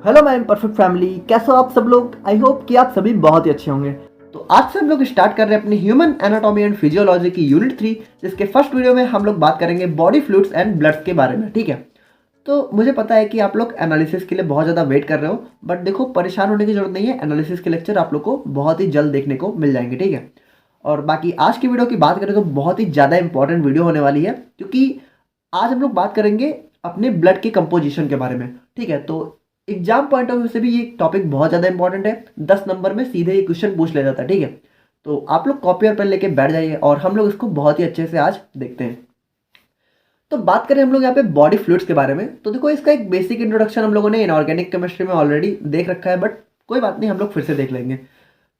Hello my perfect family, कैसे हो आप सब लोग। आई होप कि आप सभी बहुत ही अच्छे होंगे। तो आज से हम लोग स्टार्ट कर रहे हैं अपनी ह्यूमन एनाटॉमी एंड फिजियोलॉजी की यूनिट 3, जिसके फर्स्ट वीडियो में हम लोग बात करेंगे बॉडी फ्लूइड्स एंड ब्लड्स के बारे में। ठीक है, तो मुझे पता है कि आप लोग एनालिसिस के लिए बहुत ज़्यादा वेट कर रहे हो, बट देखो परेशान होने की जरूरत नहीं है। एनालिसिस के लेक्चर आप लोग को बहुत ही जल्द देखने को मिल जाएंगे। ठीक है, और बाकी आज की वीडियो की बात करें तो बहुत ही ज़्यादा इंपॉर्टेंट वीडियो होने वाली है, क्योंकि आज हम लोग बात करेंगे अपने ब्लड के कंपोजिशन के बारे में। ठीक है, तो एग्जाम पॉइंट ऑफ व्यू से भी ये टॉपिक बहुत ज़्यादा इंपॉर्टेंट है। 10 नंबर में सीधे ये क्वेश्चन पूछ लिया जाता है। ठीक है, तो आप लोग कॉपी और पेन लेके बैठ जाइए और हम लोग इसको बहुत ही अच्छे से आज देखते हैं। तो बात करें हम लोग यहाँ पे बॉडी फ्लूइड्स के बारे में, तो देखो इसका एक बेसिक इंट्रोडक्शन हम लोगों ने इनऑर्गेनिक केमिस्ट्री में ऑलरेडी देख रखा है, बट कोई बात नहीं, हम लोग फिर से देख लेंगे।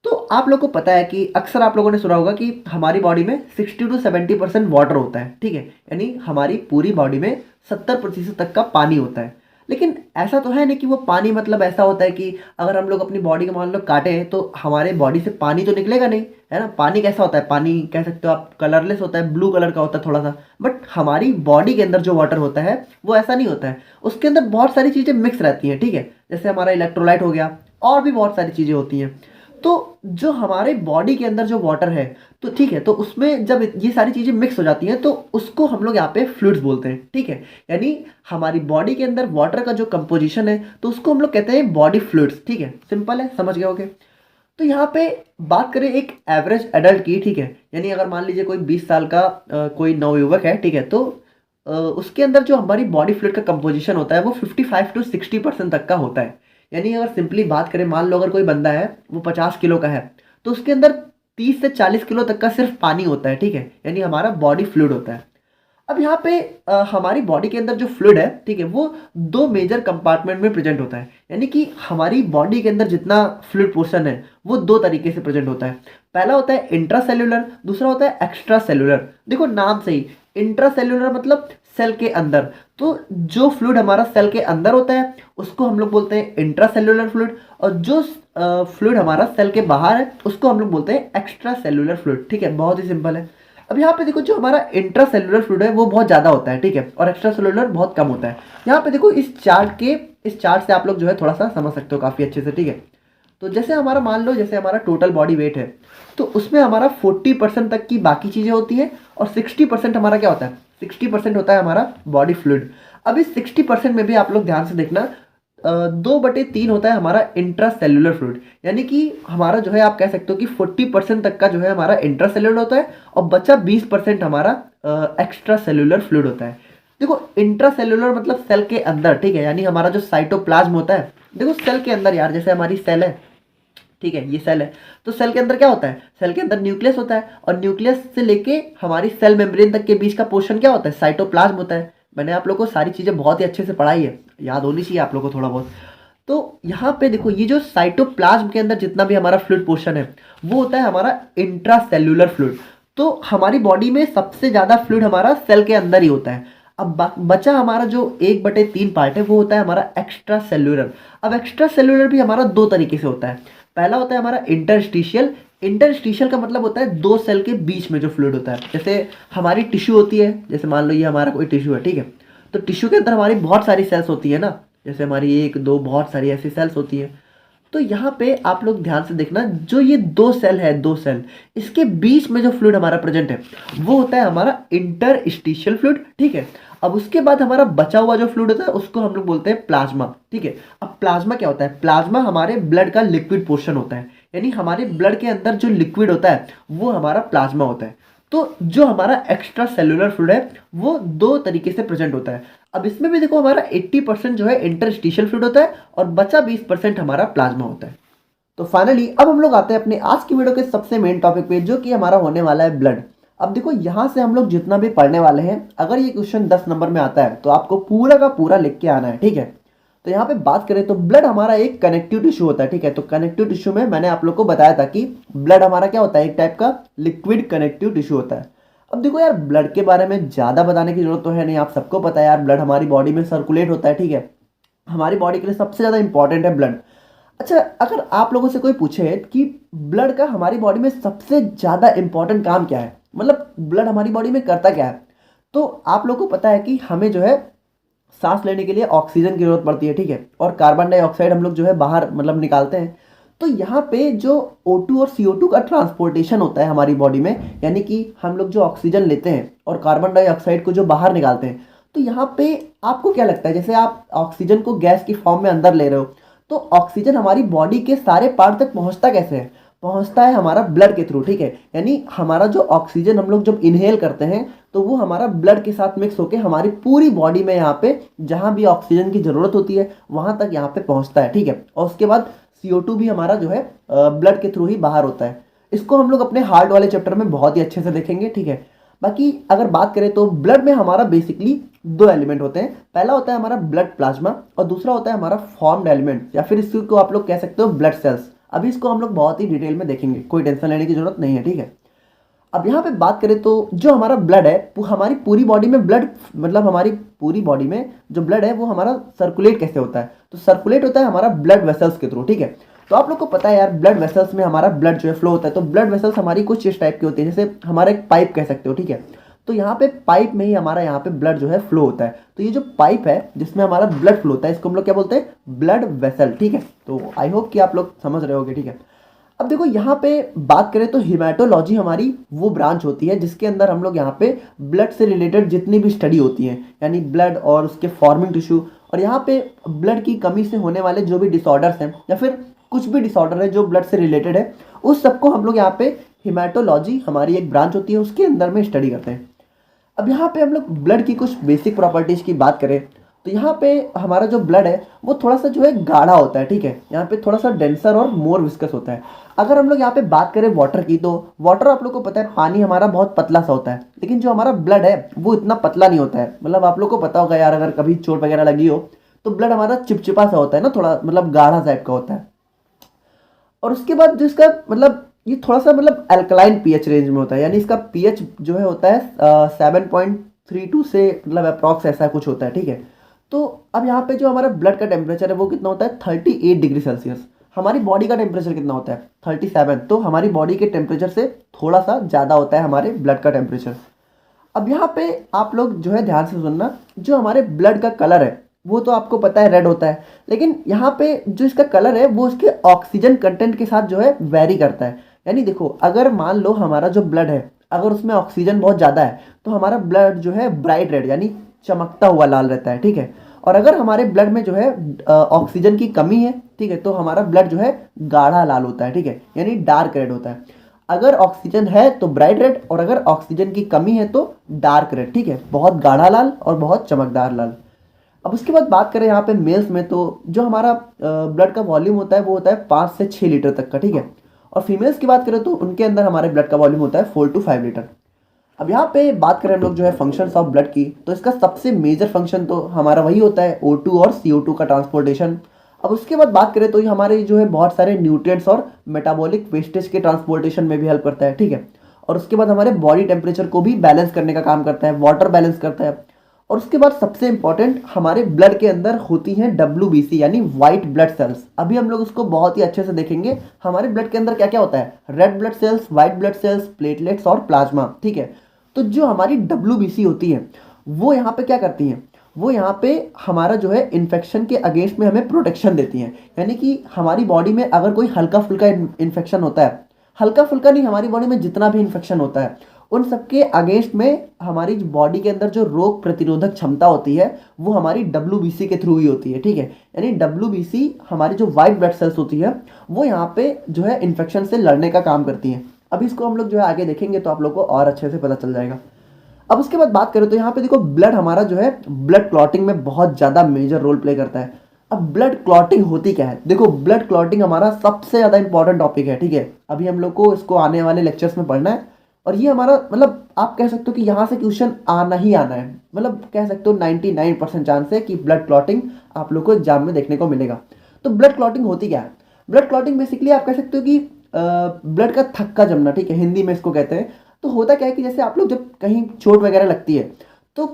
तो आप लोग को पता है कि अक्सर आप लोगों ने सुना होगा कि हमारी बॉडी में 60 to 70% वाटर होता है। ठीक है, यानी हमारी पूरी बॉडी में 70% तक का पानी होता है। लेकिन ऐसा तो है नहीं कि वो पानी मतलब ऐसा होता है कि अगर हम लोग अपनी बॉडी को मान लो काटें तो हमारे बॉडी से पानी तो निकलेगा नहीं, है ना। पानी कैसा होता है, पानी कह सकते हो आप कलरलेस होता है, ब्लू कलर का होता है थोड़ा सा। बट हमारी बॉडी के अंदर जो वाटर होता है वो ऐसा नहीं होता है, उसके अंदर बहुत सारी चीज़ें मिक्स रहती हैं। ठीक है, जैसे हमारा इलेक्ट्रोलाइट हो गया, और भी बहुत सारी चीज़ें होती हैं। तो जो हमारे बॉडी के अंदर जो वाटर है, तो ठीक है, तो उसमें जब ये सारी चीज़ें मिक्स हो जाती हैं तो उसको हम लोग यहाँ पे फ्लूइड्स बोलते हैं। ठीक है, यानी हमारी बॉडी के अंदर वाटर का जो कंपोजिशन है तो उसको हम लोग कहते हैं बॉडी फ्लूइड्स। ठीक है, सिंपल है, समझ गए होगे। तो यहाँ पे बात करें एक एवरेज एडल्ट की, ठीक है, यानी अगर मान लीजिए कोई 20 साल का कोई नवयुवक है, ठीक है, तो उसके अंदर जो हमारी बॉडी फ्लूइड का कंपोजिशन होता है वो 55 to 60% तक का होता है। यानी अगर सिंपली बात करें, मान लो अगर कोई बंदा है वो 50 किलो का है, तो उसके अंदर 30 से 40 किलो तक का सिर्फ पानी होता है। ठीक है, यानी हमारा बॉडी फ्लूइड होता है। अब यहाँ पे हमारी बॉडी के अंदर जो फ्लूइड है, ठीक है, वो दो मेजर कंपार्टमेंट में प्रेजेंट होता है। यानी कि हमारी बॉडी के अंदर जितना फ्लूइड पोर्शन है वो दो तरीके से प्रेजेंट होता है। पहला होता है इंट्रा सेल्यूलर, दूसरा होता है एक्स्ट्रा सेल्यूलर। देखो नाम से ही, इंट्रा सेल्यूलर मतलब सेल के अंदर। तो जो फ्लूइड हमारा सेल के अंदर होता है उसको हम लोग बोलते हैं इंट्रा सेल्यूलर फ्लूइड, और जो फ्लूइड हमारा सेल के बाहर है उसको हम लोग बोलते हैं एक्स्ट्रा सेल्यूलर फ्लूइड। ठीक है, बहुत ही सिंपल है। अब यहाँ पे देखो जो हमारा इंट्रा सेल्यूलर फ्लूइड है वो बहुत ज़्यादा होता है, ठीक है, और एक्स्ट्रा सेल्यूलर बहुत कम होता है। यहाँ पे देखो इस चार्ट से आप लोग जो है थोड़ा सा समझ सकते हो काफ़ी अच्छे से। ठीक है, तो जैसे हमारा मान लो, जैसे हमारा टोटल बॉडी वेट है तो उसमें हमारा 40% तक की बाकी चीज़ें होती हैं, और 60% हमारा क्या होता है, 60% होता है हमारा बॉडी फ्लूइड। अब इस 60% में भी आप लोग ध्यान से देखना, 2/3 होता है हमारा इंट्रा सेल्यूलर फ्लूइड। यानी कि हमारा जो है आप कह सकते हो कि 40% तक का जो है हमारा इंट्रा सेल्यूलर होता है, और बचा 20% हमारा एक्स्ट्रा सेल्यूलर फ्लूइड होता है। देखो इंट्रा सेल्यूलर मतलब सेल के अंदर, ठीक है, यानी हमारा जो साइटोप्लाज्म होता है, देखो सेल के अंदर यार, जैसे हमारी सेल है, ठीक है, ये सेल है, तो सेल के अंदर क्या होता है, सेल के अंदर न्यूक्लियस होता है, और न्यूक्लियस से लेके हमारी सेल मेम्ब्रेन तक के बीच का पोर्शन क्या होता है, साइटोप्लाज्म होता है। मैंने आप लोग को सारी चीज़ें बहुत ही अच्छे से पढ़ाई है, याद होनी चाहिए आप लोग को थोड़ा बहुत। तो यहाँ पे देखो ये जो साइटोप्लाज्म के अंदर जितना भी हमारा फ्लूइड पोर्शन है वो होता है हमारा इंट्रा सेल्यूलर फ्लूइड। तो हमारी बॉडी में सबसे ज़्यादा फ्लूइड हमारा सेल के अंदर ही होता है। अब बचा हमारा जो 1/3 पार्ट है वो होता है हमारा एक्स्ट्रा सेल्यूलर। अब एक्स्ट्रा सेल्यूलर भी हमारा दो तरीके से होता है। पहला होता है हमारा इंटरस्टिशियल। इंटरस्टिशियल का मतलब होता है दो सेल के बीच में जो फ्लूइड होता है। जैसे हमारी टिश्यू होती है, जैसे मान लो ये हमारा कोई टिश्यू है, ठीक है, तो टिश्यू के अंदर हमारी बहुत सारी सेल्स होती है ना, जैसे हमारी एक दो बहुत सारी ऐसी सेल्स होती है। तो यहाँ पे आप लोग ध्यान से देखना, जो ये दो सेल है, दो सेल, इसके बीच में जो फ्लूइड हमारा प्रेजेंट है वो होता है हमारा इंटरस्टिशियल फ्लूइड। ठीक है, अब उसके बाद हमारा बचा हुआ जो फ्लूइड होता है उसको हम लोग बोलते हैं प्लाज्मा। ठीक है, अब प्लाज्मा क्या होता है, प्लाज्मा हमारे ब्लड का लिक्विड पोर्शन होता है। यानी हमारे ब्लड के अंदर जो लिक्विड होता है वो हमारा प्लाज्मा होता है। तो जो हमारा एक्स्ट्रा सेल्यूलर फ्लूइड है वो दो तरीके से प्रेजेंट होता है। अब इसमें भी देखो हमारा 80% जो है इंटरस्टिशियल फ्लूइड होता है, और बचा 20% हमारा प्लाज्मा होता है। तो फाइनली अब हम लोग आते हैं अपने आज की वीडियो के सबसे मेन टॉपिक पे, जो कि हमारा होने वाला है ब्लड। अब देखो यहाँ से हम लोग जितना भी पढ़ने वाले हैं, अगर ये क्वेश्चन 10 नंबर में आता है तो आपको पूरा का पूरा लिख के आना है। ठीक है, तो यहाँ पे बात करें तो ब्लड हमारा एक कनेक्टिव टिश्यू होता है। ठीक है, तो कनेक्टिव टिश्यू में मैंने आप लोग को बताया था कि ब्लड हमारा क्या होता है, एक टाइप का लिक्विड कनेक्टिव टिश्यू होता है। अब देखो यार, ब्लड के बारे में ज़्यादा बताने की जरूरत तो है नहीं, आप सबको पता है यार, ब्लड हमारी बॉडी में सर्कुलेट होता है। ठीक है, हमारी बॉडी के लिए सबसे ज़्यादा इंपॉर्टेंट है ब्लड। अच्छा, अगर आप लोगों से कोई पूछे कि ब्लड का हमारी बॉडी में सबसे ज़्यादा इंपॉर्टेंट काम क्या है, मतलब ब्लड हमारी बॉडी में करता क्या है, तो आप लोग को पता है कि हमें जो है सांस लेने के लिए ऑक्सीजन की जरूरत पड़ती है, ठीक है, और कार्बन डाइऑक्साइड हम लोग जो है बाहर मतलब निकालते हैं। तो यहाँ पे जो O2 और CO2 का ट्रांसपोर्टेशन होता है हमारी बॉडी में, यानी कि हम लोग जो ऑक्सीजन लेते हैं और कार्बन डाइऑक्साइड को जो बाहर निकालते हैं, तो यहाँ पे आपको क्या लगता है, जैसे आप ऑक्सीजन को गैस की फॉर्म में अंदर ले रहे हो, तो ऑक्सीजन हमारी बॉडी के सारे पार्ट तक पहुँचता कैसे है? पहुँचता है हमारा ब्लड के थ्रू, ठीक है। यानी हमारा जो ऑक्सीजन हम लोग जब इनहेल करते हैं तो वो हमारा ब्लड के साथ मिक्स होकर हमारी पूरी बॉडी में यहाँ पे जहाँ भी ऑक्सीजन की ज़रूरत होती है वहाँ तक यहाँ पे पहुँचता है, ठीक है। और उसके बाद CO2 भी हमारा जो है ब्लड के थ्रू ही बाहर होता है। इसको हम लोग अपने हार्ट वाले चैप्टर में बहुत ही अच्छे से देखेंगे, ठीक है। बाकी अगर बात करें तो ब्लड में हमारा बेसिकली दो एलिमेंट होते हैं। पहला होता है हमारा ब्लड प्लाज्मा और दूसरा होता है हमारा फॉर्म्ड एलिमेंट, या फिर इसको आप लोग कह सकते हो ब्लड सेल्स। अभी इसको हम लोग बहुत ही डिटेल में देखेंगे, कोई टेंशन लेने की जरूरत नहीं है, ठीक है। अब यहाँ पे बात करें तो जो हमारा ब्लड है हमारी पूरी बॉडी में ब्लड मतलब हमारी पूरी बॉडी में जो ब्लड है वो हमारा सर्कुलेट कैसे होता है? तो सर्कुलेट होता है हमारा ब्लड वेसल्स के थ्रू, ठीक है। तो आप लोग को पता है यार, ब्लड वेसल्स में हमारा ब्लड जो है फ्लो होता है। तो ब्लड वेसल्स हमारी कुछ इस टाइप की होती है, जैसे हमारा एक पाइप कह सकते हो, ठीक है। तो यहाँ पे पाइप में ही हमारा यहाँ पे ब्लड जो है फ्लो होता है। तो ये जो पाइप है जिसमें हमारा ब्लड फ्लो होता है, इसको हम लोग क्या बोलते हैं? ब्लड वेसल, ठीक है। तो आई होप कि आप लोग समझ रहे होगे, ठीक है। अब देखो यहाँ पे बात करें तो हिमेटोलॉजी हमारी वो ब्रांच होती है जिसके अंदर हम लोग यहाँ पे ब्लड से रिलेटेड जितनी भी स्टडी होती है, यानी ब्लड और उसके फॉर्मिंग टिश्यू, और यहाँ पे ब्लड की कमी से होने वाले जो भी डिसऑर्डर्स हैं या फिर कुछ भी डिसऑर्डर है जो ब्लड से रिलेटेड है, उस सबको हम लोग यहाँ पे हिमेटोलॉजी हमारी एक ब्रांच होती है उसके अंदर में स्टडी करते हैं। अब यहाँ पे हम लोग ब्लड की कुछ बेसिक प्रॉपर्टीज़ की बात करें तो यहाँ पे हमारा जो ब्लड है वो थोड़ा सा जो है गाढ़ा होता है, ठीक है। यहाँ पे थोड़ा सा डेंसर और मोर विस्कस होता है। अगर हम लोग यहाँ पे बात करें वाटर की, तो वाटर आप लोग को पता है पानी हमारा बहुत पतला सा होता है, लेकिन जो हमारा ब्लड है वो इतना पतला नहीं होता है। मतलब आप लोग को पता होगा यार, अगर कभी चोट वगैरह लगी हो तो ब्लड हमारा चिपचिपा सा होता है ना, थोड़ा मतलब गाढ़ा टाइप का होता है। और उसके बाद जो इसका मतलब ये थोड़ा सा मतलब अल्कलाइन पीएच रेंज में होता है, यानी इसका पीएच जो है होता है 7.32 से मतलब अप्रॉक्स ऐसा कुछ होता है, ठीक है। तो अब यहाँ पे जो हमारा ब्लड का टेम्परेचर है वो कितना होता है? 38 डिग्री सेल्सियस। हमारी बॉडी का टेम्परेचर कितना होता है? 37। तो हमारी बॉडी के टेम्परेचर से थोड़ा सा ज़्यादा होता है हमारे ब्लड का टेम्परेचर। अब यहाँ पे आप लोग जो है ध्यान से सुनना, जो हमारे ब्लड का कलर है वो तो आपको पता है रेड होता है, लेकिन यहाँ पे जो इसका कलर है वो इसके ऑक्सीजन कंटेंट के साथ जो है वेरी करता है। यानी देखो, अगर मान लो हमारा जो ब्लड है अगर उसमें ऑक्सीजन बहुत ज़्यादा है तो हमारा ब्लड जो है ब्राइट रेड यानी चमकता हुआ लाल रहता है, ठीक है। और अगर हमारे ब्लड में जो है ऑक्सीजन की कमी है, ठीक है, तो हमारा ब्लड जो है गाढ़ा लाल होता है, ठीक है, यानी डार्क रेड होता है। अगर ऑक्सीजन है तो ब्राइट रेड, और अगर ऑक्सीजन की कमी है तो डार्क रेड, ठीक है, बहुत गाढ़ा लाल और बहुत चमकदार लाल। अब उसके बाद बात करें यहाँ पे मेल्स में, तो जो हमारा ब्लड का वॉल्यूम होता है वो होता है 5 से 6 लीटर तक का, ठीक है। और फीमेल्स की बात करें तो उनके अंदर हमारे ब्लड का वॉल्यूम होता है 4 to 5 लीटर। अब यहाँ पे बात करें हम लोग जो है फंक्शंस ऑफ ब्लड की, तो इसका सबसे मेजर फंक्शन तो हमारा वही होता है O2 और CO2 का ट्रांसपोर्टेशन। अब उसके बाद बात करें तो ये हमारे जो है बहुत सारे न्यूट्रिएंट्स और मेटाबॉलिक वेस्टेज के ट्रांसपोर्टेशन में भी हेल्प करता है, ठीक है। और उसके बाद हमारे बॉडी टेम्परेचर को भी बैलेंस करने का काम करता है, वाटर बैलेंस करता है। और उसके बाद सबसे इंपॉर्टेंट हमारे ब्लड के अंदर होती हैं WBC यानी वाइट ब्लड सेल्स। अभी हम लोग उसको बहुत ही अच्छे से देखेंगे। हमारे ब्लड के अंदर क्या क्या होता है? Red blood cells, white blood cells, platelets और प्लाज्मा, ठीक है। तो जो हमारी WBC होती है वो यहाँ पे क्या करती हैं? वो यहाँ पे हमारा जो है इन्फेक्शन के अगेंस्ट में हमें प्रोटेक्शन देती हैं। यानी कि हमारी बॉडी में अगर कोई हल्का फुल्का इन्फेक्शन होता है, हल्का फुल्का नहीं, हमारी बॉडी में जितना भी इन्फेक्शन होता है उन सबके अगेंस्ट में हमारी बॉडी के अंदर जो रोग प्रतिरोधक क्षमता होती है वो हमारी WBC के थ्रू ही होती है, ठीक है। यानी WBC हमारी जो वाइट ब्लड सेल्स होती है वो यहाँ पे जो है इन्फेक्शन से लड़ने का काम करती हैं। अब इसको हम लोग जो है आगे देखेंगे तो आप लोग को और अच्छे से पता चल जाएगा। अब उसके बाद बात करें तो यहाँ पे देखो, ब्लड हमारा जो है ब्लड क्लॉटिंग में बहुत ज़्यादा मेजर रोल प्ले करता है। अब ब्लड क्लॉटिंग होती क्या है? देखो, ब्लड क्लॉटिंग हमारा सबसे ज़्यादा इंपॉर्टेंट टॉपिक है, ठीक है। अभी हम लोग को इसको आने वाले लेक्चर्स में पढ़ना है, और ये हमारा मतलब आप कह सकते हो कि यहाँ से क्वेश्चन आना ही आना है। मतलब कह सकते हो 99% चांस है कि ब्लड क्लॉटिंग आप लोग को एग्जाम में देखने को मिलेगा। तो ब्लड क्लॉटिंग होती क्या है? ब्लड क्लॉटिंग बेसिकली आप कह सकते हो कि ब्लड का थक्का जमना, ठीक है, हिंदी में इसको कहते हैं। तो होता क्या है कि जैसे आप लोग जब कहीं चोट वगैरह लगती है तो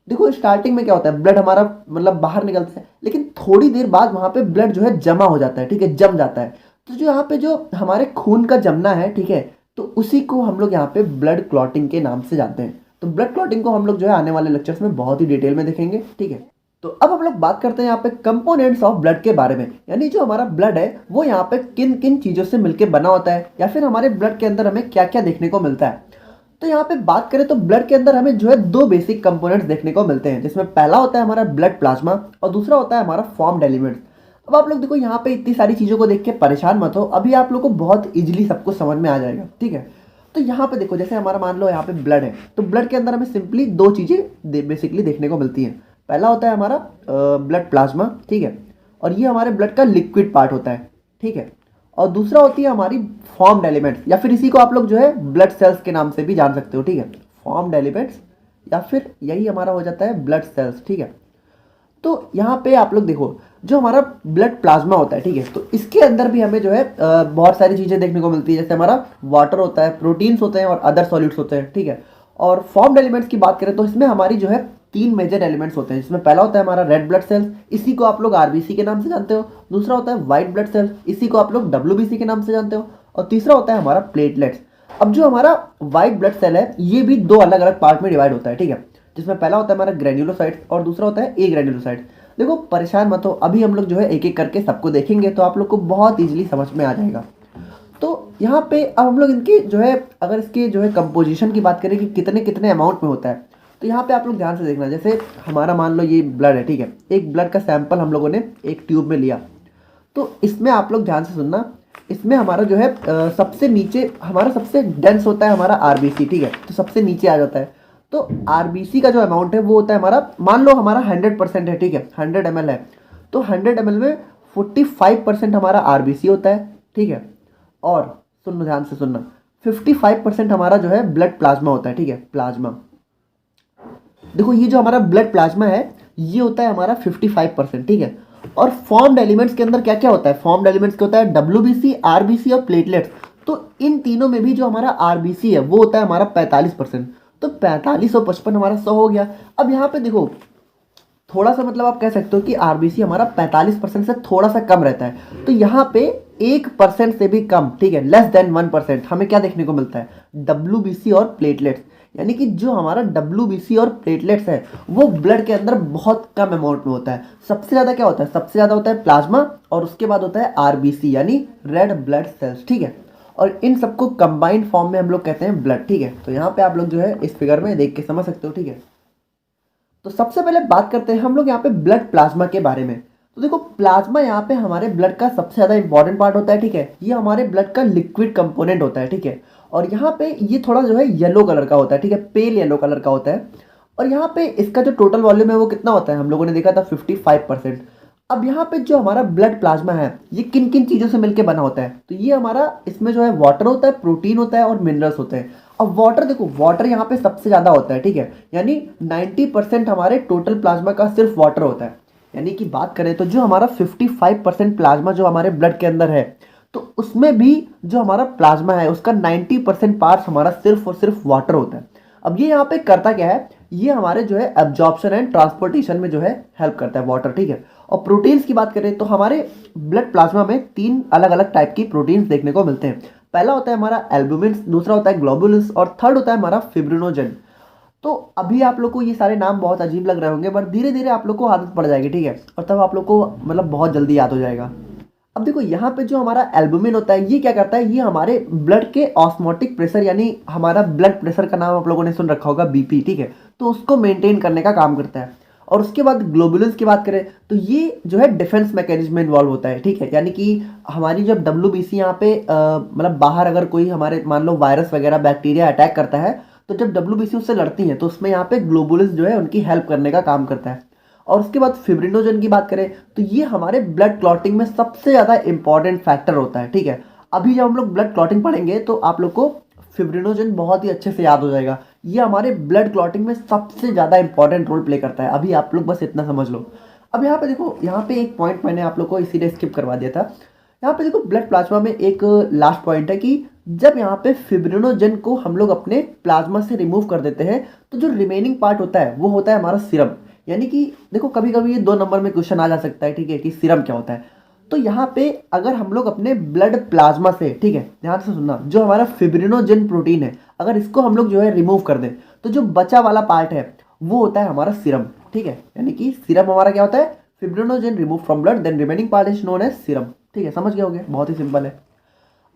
देखो स्टार्टिंग में क्या होता है, ब्लड हमारा मतलब बाहर निकलता है, लेकिन थोड़ी देर बाद वहाँ पे ब्लड जो है जमा हो जाता है, ठीक है, जम जाता है। तो जो यहाँ पे जो हमारे खून का जमना है, ठीक है, तो उसी को हम लोग यहाँ पे ब्लड क्लॉटिंग के नाम से जानते हैं। तो ब्लड क्लॉटिंग को हम लोग जो है आने वाले लेक्चर्स में बहुत ही डिटेल में देखेंगे, ठीक है। तो अब हम लोग बात करते हैं यहाँ पे कंपोनेंट्स ऑफ ब्लड के बारे में, यानी जो हमारा ब्लड है वो यहाँ पे किन किन चीज़ों से मिलकर बना होता है, या फिर हमारे ब्लड के अंदर हमें क्या क्या देखने को मिलता है। तो यहाँ पे बात करें तो ब्लड के अंदर हमें जो है दो बेसिक कंपोनेंट्स देखने को मिलते हैं, जिसमें पहला होता है हमारा ब्लड प्लाज्मा और दूसरा होता है हमारा फॉर्म्ड एलिमेंट्स। अब आप लोग देखो यहाँ पे इतनी सारी चीज़ों को देख के परेशान मत हो, अभी आप लोग को बहुत इजीली सब कुछ समझ में आ जाएगा, ठीक है। तो यहाँ पे देखो, जैसे हमारा मान लो यहाँ पे ब्लड है, तो ब्लड के अंदर हमें सिंपली दो चीज़ें बेसिकली देखने को मिलती हैं। पहला होता है हमारा ब्लड प्लाज्मा, ठीक है, और ये हमारे ब्लड का लिक्विड पार्ट होता है, ठीक है। और दूसरा होती है हमारी फॉर्म्ड एलिमेंट्स, या फिर इसी को आप लोग जो है ब्लड सेल्स के नाम से भी जान सकते हो, ठीक है। फॉर्म्ड एलिमेंट्स या फिर यही हमारा हो जाता है ब्लड सेल्स, ठीक है। तो यहाँ पे आप लोग देखो, जो हमारा ब्लड प्लाज्मा होता है, ठीक है, तो इसके अंदर भी हमें जो है बहुत सारी चीज़ें देखने को मिलती है, जैसे हमारा वाटर होता है, प्रोटीन्स होते हैं और अदर सॉलिड्स होते हैं, ठीक है। और फॉर्म्ड एलिमेंट्स की बात करें तो इसमें हमारी जो है तीन मेजर एलिमेंट्स होते हैं, जिसमें पहला होता है हमारा रेड ब्लड सेल्स, इसी को आप लोग आरबीसी के नाम से जानते हो। दूसरा होता है व्हाइट ब्लड सेल्स, इसी को आप लोग डब्ल्यूबीसी के नाम से जानते हो। और तीसरा होता है हमारा प्लेटलेट्स। अब जो हमारा व्हाइट ब्लड सेल है ये भी दो अलग अलग पार्ट में डिवाइड होता है, ठीक है, जिसमें पहला होता है हमारा ग्रेन्युलोसाइट्स और दूसरा होता है ए ग्रेन्युलोसाइट्स। देखो परेशान मत हो, अभी हम लोग जो है एक एक करके सबको देखेंगे तो आप लोग को बहुत ईजिली समझ में आ जाएगा। तो यहाँ पे अब हम लोग इनकी जो है, अगर इसके जो है कंपोजिशन की बात करें कि कितने कितने अमाउंट में होता है, तो यहाँ पे आप लोग ध्यान से देखना। जैसे हमारा मान लो ये ब्लड है, ठीक है, एक ब्लड का सैंपल हम लोगों ने एक ट्यूब में लिया, तो इसमें आप लोग ध्यान से सुनना, इसमें हमारा जो है सबसे नीचे हमारा सबसे डेंस होता है हमारा आरबीसी, ठीक है, तो सबसे नीचे आ जाता है। तो आरबीसी का जो अमाउंट है वो होता है हमारा, मान लो हमारा 100% है, ठीक है, 100 ml है, तो 100 ml में 45% हमारा आरबीसी होता है, ठीक है। और सुन ध्यान से सुनना, 55% हमारा जो है ब्लड प्लाज्मा होता है, ठीक है, प्लाज्मा। देखो ये जो हमारा ब्लड प्लाज्मा है ये होता है हमारा 55%, ठीक है। और फॉर्म्ड एलिमेंट्स के अंदर क्या क्या होता है, फॉर्म्ड एलिमेंट्स के होता है डब्ल्यूबीसी, आरबीसी और प्लेटलेट्स। तो इन तीनों में भी जो हमारा आरबीसी है वो होता है हमारा 45%। तो 45 और 55 हमारा 100 हो गया। अब यहाँ पे देखो थोड़ा सा मतलब आप कह सकते हो कि आरबीसी हमारा 45% से थोड़ा सा कम रहता है, तो यहाँ पे 1% से भी कम, ठीक है, लेस देन 1% हमें क्या देखने को मिलता है, डब्ल्यूबीसी और प्लेटलेट्स। यानी कि जो हमारा डब्ल्यूबीसी और प्लेटलेट्स है वो ब्लड के अंदर बहुत कम अमाउंट में होता है। सबसे ज़्यादा क्या होता है, सबसे ज़्यादा होता है प्लाज्मा और उसके बाद होता है आरबीसी यानी रेड ब्लड सेल्स, ठीक है। और इन सबको कंबाइंड फॉर्म में हम लोग कहते हैं ब्लड, ठीक है। तो यहाँ पे आप लोग जो है इस फिगर में देख के समझ सकते हो, ठीक है। तो सबसे पहले बात करते हैं हम लोग यहाँ पे ब्लड प्लाज्मा के बारे में। तो देखो प्लाज्मा यहाँ पे हमारे ब्लड का सबसे ज़्यादा इंपॉर्टेंट पार्ट होता है, ठीक है। ये हमारे ब्लड का लिक्विड कंपोनेंट होता है, ठीक है। और यहाँ पे ये थोड़ा जो है येलो कलर का होता है, ठीक है, पेल येलो कलर का होता है। और यहाँ पे इसका जो टोटल वॉल्यूम है वो कितना होता है, हम लोगों ने देखा था 55%। अब यहाँ पे जो हमारा ब्लड प्लाज्मा है ये किन किन चीज़ों से मिलकर बना होता है, तो ये हमारा इसमें जो है वाटर होता है, प्रोटीन होता है और मिनरल्स होते हैं। अब वाटर देखो, वाटर यहाँ पे सबसे ज़्यादा होता है, ठीक है, यानी 90% हमारे टोटल प्लाज्मा का सिर्फ वाटर होता है। यानी कि बात करें तो जो हमारा 55% प्लाज्मा जो हमारे ब्लड के अंदर है, तो उसमें भी जो हमारा प्लाज्मा है उसका 90% पार्ट हमारा सिर्फ और सिर्फ वाटर होता है। अब ये यहाँ पे करता क्या है, ये हमारे जो है एब्जॉर्प्शन एंड ट्रांसपोर्टेशन में जो है हेल्प करता है वाटर, ठीक है। और प्रोटीन्स की बात करें तो हमारे ब्लड प्लाज्मा में 3 अलग अलग टाइप की प्रोटीन्स देखने को मिलते हैं। पहला होता है हमारा एल्बुमिन, दूसरा होता है ग्लोबुलस और थर्ड होता है हमारा फिब्रिनोजन। तो अभी आप लोग को ये सारे नाम बहुत अजीब लग रहे होंगे, बट धीरे धीरे आप लोग को आदत पड़ जाएगी, ठीक है, और तब आप लोग को मतलब बहुत जल्दी याद हो जाएगा। अब देखो यहाँ पे जो हमारा एल्बुमिन होता है ये क्या करता है, ये हमारे ब्लड के ऑस्मोटिक प्रेशर यानी हमारा ब्लड प्रेशर का नाम आप लोगों ने सुन रखा होगा बीपी, ठीक है, तो उसको मेंटेन करने का काम करता है। और उसके बाद ग्लोबुलस की बात करें तो ये जो है डिफेंस मैकेनिज्म में इन्वॉल्व होता है, ठीक है। यानी कि हमारी जब डब्ल्यूबीसी यहाँ पे मतलब बाहर अगर कोई हमारे मान लो वायरस वगैरह बैक्टीरिया अटैक करता है, तो जब डब्ल्यूबीसी उससे लड़ती है तो उसमें यहाँ पे ग्लोबुलस जो है उनकी हेल्प करने का काम करता है। और उसके बाद फिब्रिनोजन की बात करें तो ये हमारे ब्लड क्लॉटिंग में सबसे ज़्यादा इंपॉर्टेंट फैक्टर होता है, ठीक है। अभी जब हम लोग ब्लड क्लॉटिंग पढ़ेंगे तो आप लोग को फिब्रिनोजन बहुत ही अच्छे से याद हो जाएगा। ये हमारे ब्लड क्लॉटिंग में सबसे ज़्यादा इंपॉर्टेंट रोल प्ले करता है। अभी आप लोग बस इतना समझ लो। अब यहाँ पे देखो, यहाँ पे एक पॉइंट मैंने आप लोग को इसीलिए स्किप करवा दिया था। यहाँ पे देखो ब्लड प्लाज्मा में एक लास्ट पॉइंट है कि जब यहाँ पे फिब्रिनोजन को हम लोग अपने प्लाज्मा से रिमूव कर देते हैं तो जो रिमेनिंग पार्ट होता है वो होता है हमारा सीरम। यानी कि देखो कभी कभी ये 2 नंबर में क्वेश्चन आ जा सकता है, ठीक है, कि सीरम क्या होता है। तो यहाँ पे अगर हम लोग अपने ब्लड प्लाज्मा से, ठीक है, ध्यान से सुनना, जो हमारा फिब्रिनोजन प्रोटीन है अगर इसको हम लोग जो है रिमूव कर दें तो जो बचा वाला पार्ट है वो होता है हमारा सीरम। ठीक है, यानी कि सीरम हमारा क्या होता है, fibrinogen remove from blood then remaining part is known as serum. ठीक है, समझ गए होंगे, बहुत ही सिंपल है।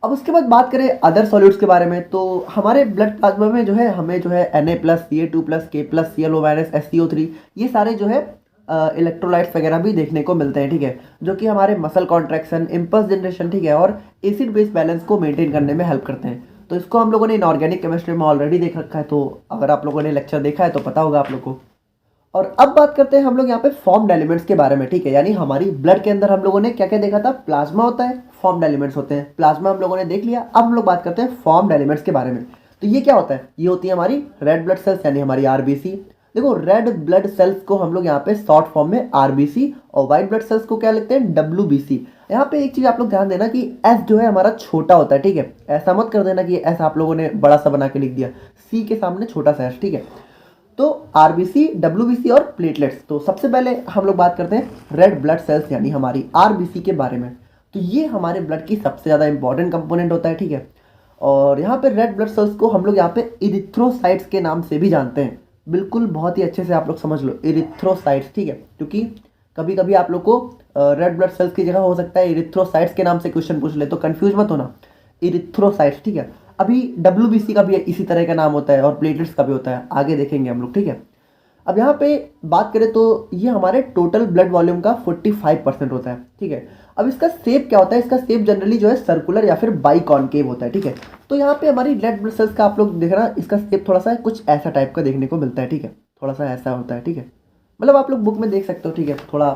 अब उसके बाद बात करें अदर सॉल्यूट्स के बारे में, तो हमारे ब्लड प्लाज्मा में जो है हमें जो है Na+, Ca2+, K+, Cl-, SCO3 ये सारे जो है इलेक्ट्रोलाइट्स वगैरह भी देखने को मिलते हैं। ठीक है, जो कि हमारे मसल कॉन्ट्रैक्शन, इम्पल्स जनरेशन, ठीक है, और एसिड बेस बैलेंस को मेंटेन करने में हेल्प करते हैं। तो इसको हम लोगों ने इनऑर्गेनिक केमिस्ट्री में ऑलरेडी देख रखा है, तो अगर आप लोगों ने लेक्चर देखा है तो पता होगा आप लोग को। और अब बात करते हैं हम लोग यहाँ पे फॉर्म्ड एलिमेंट्स के बारे में। ठीक है, यानी हमारी ब्लड के अंदर हम लोगों ने क्या क्या देखा था, प्लाज्मा होता है, फॉर्म्ड एलिमेंट्स होते हैं। प्लाज्मा हम लोगों ने देख लिया, अब हम लोग बात करते हैं फॉर्म्ड एलिमेंट्स के बारे में। तो ये क्या होता है, ये होती है हमारी रेड ब्लड सेल्स यानी हमारी आरबीसी। देखो, रेड ब्लड सेल्स को हम लोग यहाँ पे शॉर्ट फॉर्म में आरबीसी और व्हाइट ब्लड सेल्स को क्या लिखते हैं, डब्ल्यूबीसी। यहाँ पे एक चीज आप लोग ध्यान देना कि एस जो है हमारा छोटा होता है। ठीक है, ऐसा मत कर देना कि एस आप लोगों ने बड़ा सा बना के लिख दिया, सी के सामने छोटा सा एस। ठीक है, तो आरबीसी, डब्ल्यूबीसी और प्लेटलेट्स। तो सबसे पहले हम लोग बात करते हैं रेड ब्लड सेल्स यानी हमारी आरबीसी के बारे में। तो ये हमारे ब्लड की सबसे ज़्यादा इंपॉर्टेंट कंपोनेंट होता है। ठीक है, और यहाँ पे रेड ब्लड सेल्स को हम लोग यहाँ पे इरिथ्रोसाइट्स के नाम से भी जानते हैं। बिल्कुल, बहुत ही अच्छे से आप लोग समझ लो, इरिथ्रोसाइट्स। ठीक है, क्योंकि कभी कभी आप लोग को रेड ब्लड सेल्स की जगह हो सकता है इरिथ्रोसाइट्स के नाम से क्वेश्चन पूछ ले, तो कंफ्यूज मत होना, इरिथ्रोसाइट्स। ठीक है, अभी डब्ल्यूबीसी का भी इसी तरह का नाम होता है और प्लेटलेट्स का भी होता है, आगे देखेंगे हम लोग। ठीक है, अब यहाँ पे बात करें तो ये हमारे टोटल ब्लड वॉल्यूम का 45% होता है। ठीक है, अब इसका शेप क्या होता है, इसका शेप जनरली जो है सर्कुलर या फिर बाइकॉनकेव होता है। ठीक है, तो यहाँ पे हमारी रेड ब्लड सेल्स का आप लोग देख रहे हैं, इसका शेप थोड़ा सा कुछ ऐसा टाइप का देखने को मिलता है। ठीक है, थोड़ा सा ऐसा होता है। ठीक है, मतलब आप लोग बुक में देख सकते हो। ठीक है, थोड़ा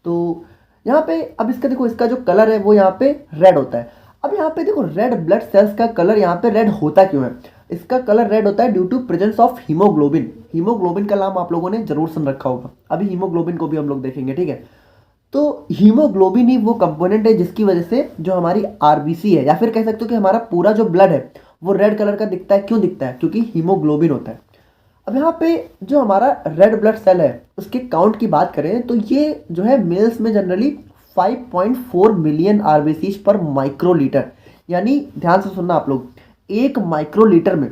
तो यहाँ पे अब इसका देखो, इसका जो कलर है वो यहाँ पे रेड होता है। अब यहाँ पे देखो, रेड ब्लड सेल्स का कलर यहाँ पे रेड होता क्यों है, इसका कलर रेड होता है due to presence of haemoglobin. Haemoglobin का नाम आप लोगों ने जरूर सुन रखा होगा, अभी हीमोग्लोबिन को भी हम लोग देखेंगे। ठीक है, तो हीमोग्लोबिन ही वो कंपोनेंट है जिसकी वजह से जो हमारी आरबीसी है, या फिर कह सकते हो कि हमारा पूरा जो ब्लड है वो रेड कलर का दिखता है। क्यों दिखता है, क्योंकि हीमोग्लोबिन होता है। अब यहाँ पे जो हमारा रेड ब्लड सेल है उसके काउंट की बात करें तो ये जो है मेल्स में जनरली 5.4 मिलियन आरबीसी पर माइक्रोलीटर, यानी ध्यान से सुनना आप लोग, एक माइक्रोलीटर में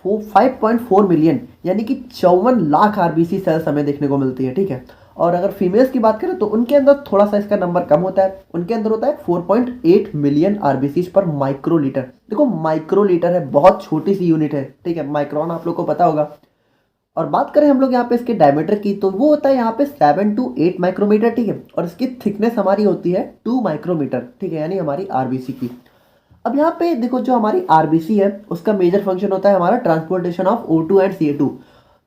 5.4 मिलियन यानी कि 54 लाख आरबीसी सेल्स हमें देखने को मिलती है। ठीक है, और अगर फीमेल्स की बात करें तो उनके अंदर थोड़ा सा इसका नंबर कम होता है, उनके अंदर होता है 4.8 मिलियन आरबीसी पर माइक्रोलीटर। देखो, माइक्रोलीटर है, बहुत छोटी सी यूनिट है। ठीक है, माइक्रोन आप लोग को पता होगा। और बात करें हम लोग यहाँ पे इसके डायमीटर की, तो वो होता है यहाँ पे 7 to 8 माइक्रोमीटर। ठीक है, और इसकी थिकनेस हमारी होती है 2 माइक्रोमीटर। ठीक है, यानी हमारी आरबीसी की। अब यहाँ पे देखो, जो हमारी आरबीसी है उसका मेजर फंक्शन होता है हमारा transportation of O2 and CO2।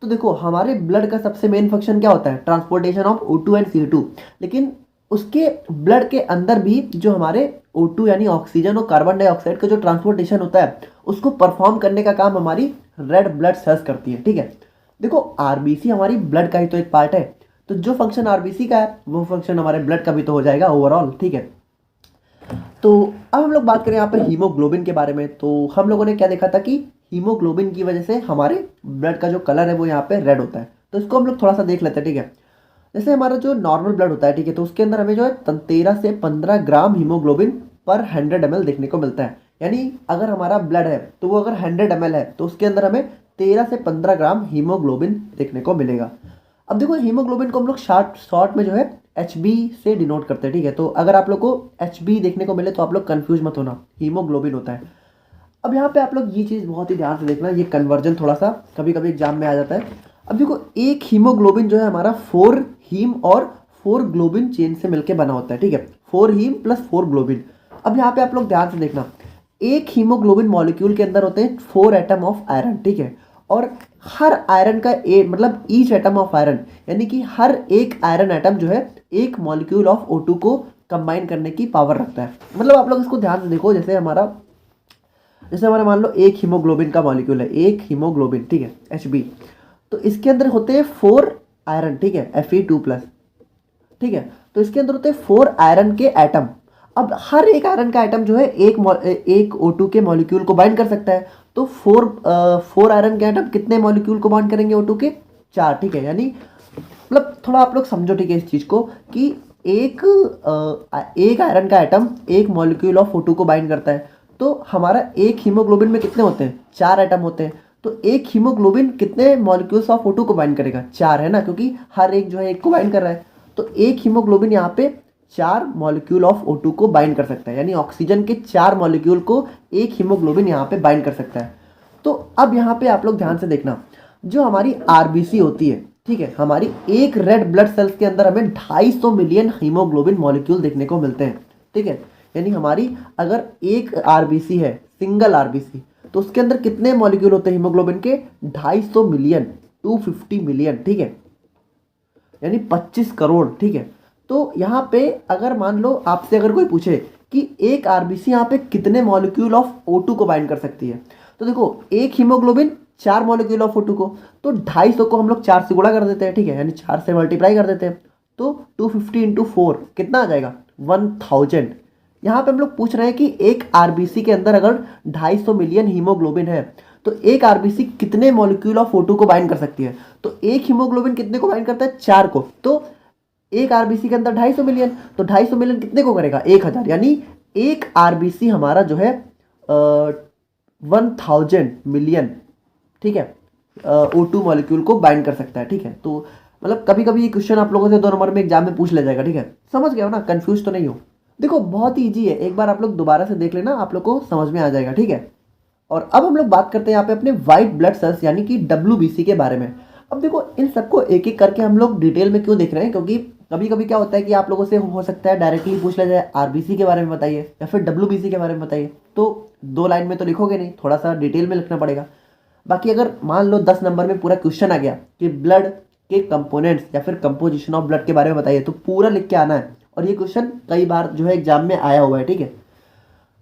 तो देखो, हमारे ब्लड का सबसे मेन फंक्शन क्या होता है, transportation of O2 and CO2। लेकिन उसके ब्लड के अंदर भी जो हमारे O2 यानी ऑक्सीजन और कार्बन डाइऑक्साइड का जो ट्रांसपोर्टेशन होता है उसको परफॉर्म करने का काम हमारी रेड ब्लड सेल्स करती है। ठीक है, देखो, आरबीसी हमारी ब्लड का ही तो एक पार्ट है, तो जो फंक्शन आरबीसी का है वो फंक्शन हमारे ब्लड का भी तो हो जाएगा ओवरऑल। ठीक है, तो अब हम लोग बात करें यहाँ पे हीमोग्लोबिन के बारे में। तो हम लोगों ने क्या देखा था कि हीमोग्लोबिन की वजह से हमारे ब्लड का जो कलर है वो यहाँ पे रेड होता है। तो इसको हम लोग थोड़ा सा देख लेते हैं। ठीक है, जैसे हमारा जो नॉर्मल ब्लड होता है, ठीक है, तो उसके अंदर हमें जो है 13 से 15 ग्राम हीमोग्लोबिन पर 100 ml देखने को मिलता है। यानी अगर हमारा ब्लड है तो वो अगर 100 ml है तो उसके अंदर हमें 13 से 15 ग्राम हीमोग्लोबिन देखने को मिलेगा। अब देखो, हीमोग्लोबिन को हम लोग शॉर्ट में जो है HB से डिनोट करते हैं। ठीक है, तो अगर आप लोग को HB देखने को मिले तो आप लोग कंफ्यूज मत होना, हीमोग्लोबिन होता है। अब यहाँ पे आप लोग ये चीज़ बहुत ही ध्यान से देखना, ये कन्वर्जन थोड़ा सा कभी कभी एग्जाम में आ जाता है। अब देखो, एक हीमोग्लोबिन जो है हमारा 4 हीम और 4 ग्लोबिन चेन से मिलकर बना होता है। ठीक है, 4 हीम प्लस 4 ग्लोबिन। अब यहाँ पे आप लोग ध्यान से देखना, एक हीमोग्लोबिन मॉलिक्यूल के अंदर होते हैं 4 एटम ऑफ आयरन। ठीक है, और हर आयरन का मतलब ईच एटम ऑफ आयरन, यानी कि हर एक आयरन एटम जो है एक मॉलिक्यूल ऑफ O2 को कंबाइन करने की पावर रखता है। मतलब आप लोग इसको ध्यान से देखो, जैसे हमारा मान लो एक हीमोग्लोबिन का मॉलिक्यूल है, एक हीमोग्लोबिन, ठीक है, HB, तो इसके अंदर होते हैं 4 आयरन। ठीक है, Fe2+। ठीक है, तो इसके अंदर होते हैं 4 आयरन के एटम। अब हर एक आयरन का एटम जो है एक O2 के मॉलिक्यूल को बाइंड कर सकता है। तो 4 आयरन के एटम कितने मॉलिक्यूल को बाइंड करेंगे O2 के? 4। ठीक है, यानी मतलब थोड़ा आप लोग समझो, ठीक है, इस चीज़ को कि एक आयरन का एटम एक मॉलिक्यूल ऑफ O2 को बाइंड करता है। तो हमारा एक हीमोग्लोबिन में कितने होते हैं? 4 एटम होते हैं। तो एक हीमोग्लोबिन कितने मॉलिक्यूल्स ऑफ O2 को बाइंड करेगा? 4 है ना, क्योंकि हर एक जो है एक को बाइंड कर रहा है। तो एक हीमोग्लोबिन यहाँ पे 4 मॉलिक्यूल ऑफ O2 को बाइंड कर सकता है, यानी ऑक्सीजन के 4 मॉलिक्यूल को एक हीमोग्लोबिन यहाँ पे बाइंड कर सकता है। तो अब यहाँ पे आप लोग ध्यान से देखना, जो हमारी आरबीसी होती है, ठीक है, हमारी एक रेड ब्लड सेल्स के अंदर हमें 250 मिलियन हीमोग्लोबिन मॉलिक्यूल देखने को मिलते हैं, ठीक है। यानी हमारी अगर एक आरबीसी है, सिंगल आरबीसी, तो उसके अंदर कितने मॉलिक्यूल होते हैं हीमोग्लोबिन के? 250 मिलियन, 250 मिलियन, ठीक है, यानी 25 करोड़, ठीक है। तो यहाँ पे अगर मान लो आपसे अगर कोई पूछे कि एक आरबीसी यहाँ पे कितने मॉलिक्यूल ऑफ O2 को बाइंड कर सकती है, तो देखो एक हीमोग्लोबिन 4 मॉलिक्यूल ऑफ O2 को, तो 250 को हम लोग 4 से गुणा कर देते हैं, ठीक है, यानी 4 से मल्टीप्लाई कर देते हैं, तो 250 इंटू 4 कितना आ जाएगा? 1000। यहाँ पे हम लोग पूछ रहे हैं कि एक आरबीसी के अंदर अगर 250 मिलियन हीमोग्लोबिन है, तो एक आरबीसी कितने मॉलिक्यूल ऑफ O2 को बाइंड कर सकती है? तो एक हीमोग्लोबिन कितने को बाइंड करता है? 4 को। तो एक आरबीसी के अंदर 250 मिलियन, तो 250 मिलियन कितने को करेगा? 1000, यानी एक आरबीसी हमारा जो है 1000 मिलियन, ठीक है, O2 मॉलिक्यूल को बाइंड कर सकता है, ठीक है। तो मतलब कभी कभी ये क्वेश्चन आप लोगों से 2 नंबर में एग्जाम में पूछ ले जाएगा, ठीक है, समझ गए हो ना, कंफ्यूज तो नहीं हो। देखो बहुत ही ईजी है, एक बार आप लोग दोबारा से देख लेना, आप लोग को समझ में आ जाएगा, ठीक है। और अब हम लोग बात करते हैं यहाँ पे अपने वाइट ब्लड सेल्स यानी कि WBC के बारे में। अब देखो इन सबको एक एक करके हम लोग डिटेल में क्यों देख रहे हैं, क्योंकि कभी कभी क्या होता है कि आप लोगों से हो सकता है डायरेक्टली पूछ लिया जाए आरबीसी के बारे में बताइए या फिर WBC के बारे में बताइए, तो 2 लाइन में तो लिखोगे नहीं, थोड़ा सा डिटेल में लिखना पड़ेगा। बाकी अगर मान लो 10 नंबर में पूरा क्वेश्चन आ गया कि ब्लड के कंपोनेंट्स या फिर कंपोजिशन ऑफ ब्लड के बारे में बताइए, तो पूरा लिख के आना है, और ये क्वेश्चन कई बार जो है एग्जाम में आया हुआ है, ठीक है।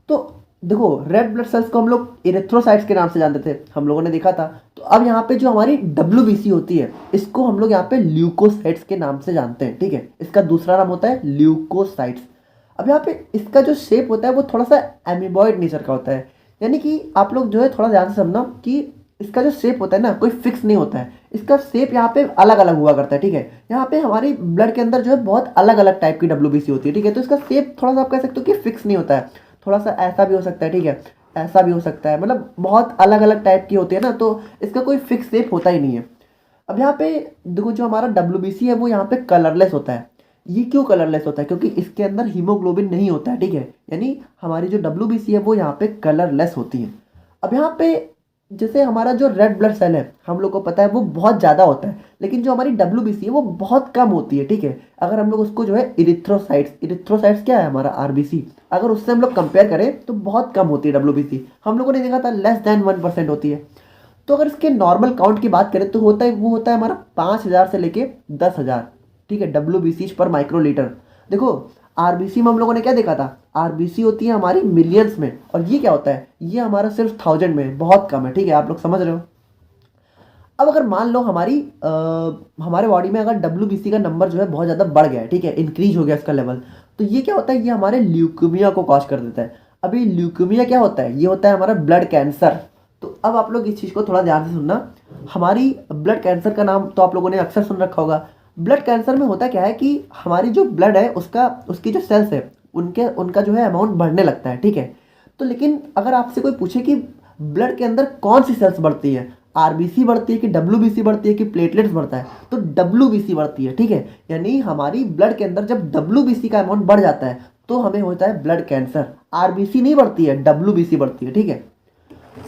तो देखो रेड ब्लड सेल्स को हम लोग इरिथ्रोसाइट्स के नाम से जानते थे, हम लोगों ने देखा था। तो अब यहाँ पे जो हमारी WBC होती है, इसको हम लोग यहाँ पे ल्यूकोसाइट्स के नाम से जानते हैं, ठीक है। इसका दूसरा नाम होता है ल्यूकोसाइट्स। अब यहाँ पे इसका जो शेप होता है वो थोड़ा सा एमीबॉइड नेचर का होता है, यानी कि आप लोग जो है थोड़ा ध्यान से समझना कि इसका जो शेप होता है ना, कोई फिक्स नहीं होता है, इसका शेप यहाँ पे अलग अलग हुआ करता है, ठीक है। यहाँ पे हमारी ब्लड के अंदर जो है बहुत अलग अलग टाइप की WBC होती है, ठीक है। तो इसका शेप थोड़ा सा आप कह सकते हो कि फिक्स नहीं होता है, थोड़ा सा ऐसा भी हो सकता है, ठीक है, ऐसा भी हो सकता है, मतलब बहुत अलग अलग टाइप की होती है ना, तो इसका कोई फिक्स शेप होता ही नहीं है। अब यहाँ पे देखो जो हमारा WBC है वो यहाँ पे कलरलेस होता है। ये क्यों कलरलेस होता है? क्योंकि इसके अंदर हीमोग्लोबिन नहीं होता है, ठीक है, यानी हमारी जो WBC है वो यहाँ पे कलरलेस होती है। अब यहाँ पे जैसे हमारा जो रेड ब्लड सेल है हम लोग को पता है वो बहुत ज़्यादा होता है, लेकिन जो हमारी WBC है वो बहुत कम होती है, ठीक है। अगर हम लोग उसको जो है इरिथ्रोसाइट्स क्या है हमारा RBC, अगर उससे हम लोग कंपेयर करें तो बहुत कम होती है WBC, हम लोगों ने देखा था लेस देन 1% होती है। तो अगर इसके नॉर्मल काउंट की बात करें तो होता है हमारा 5000 से लेके 10,000, ठीक है, WBC पर माइक्रोलीटर। देखो आरबीसी में हम लोगों ने क्या देखा था, आरबीसी होती है हमारी मिलियंस में, और ये क्या होता है, ये हमारा सिर्फ 1000 में, बहुत कम है, ठीक है, आप लोग समझ रहे हो। अब अगर मान लो हमारे बॉडी में अगर WBC का नंबर जो है बहुत ज़्यादा बढ़ गया है, ठीक है, इंक्रीज हो गया इसका लेवल, तो ये क्या होता है, ये हमारे ल्यूकेमिया को कॉज कर देता है। अभी ल्यूकेमिया क्या होता है, ये होता है हमारा ब्लड कैंसर। तो अब आप लोग इस चीज़ को थोड़ा ध्यान से सुनना, हमारी ब्लड कैंसर का नाम तो आप लोगों ने अक्सर सुन रखा होगा। ब्लड कैंसर में होता क्या है कि हमारी जो ब्लड है उसकी जो सेल्स है उनका जो है अमाउंट बढ़ने लगता है, ठीक है। तो लेकिन अगर आपसे कोई पूछे कि ब्लड के अंदर कौन सी सेल्स बढ़ती है, आरबीसी बढ़ती है कि WBC बढ़ती है कि प्लेटलेट्स बढ़ता है, तो WBC बढ़ती है, ठीक है। यानी हमारी ब्लड के अंदर जब WBC का अमाउंट बढ़ जाता है तो हमें होता है ब्लड कैंसर। आरबीसी नहीं बढ़ती है, WBC बढ़ती है, ठीक है।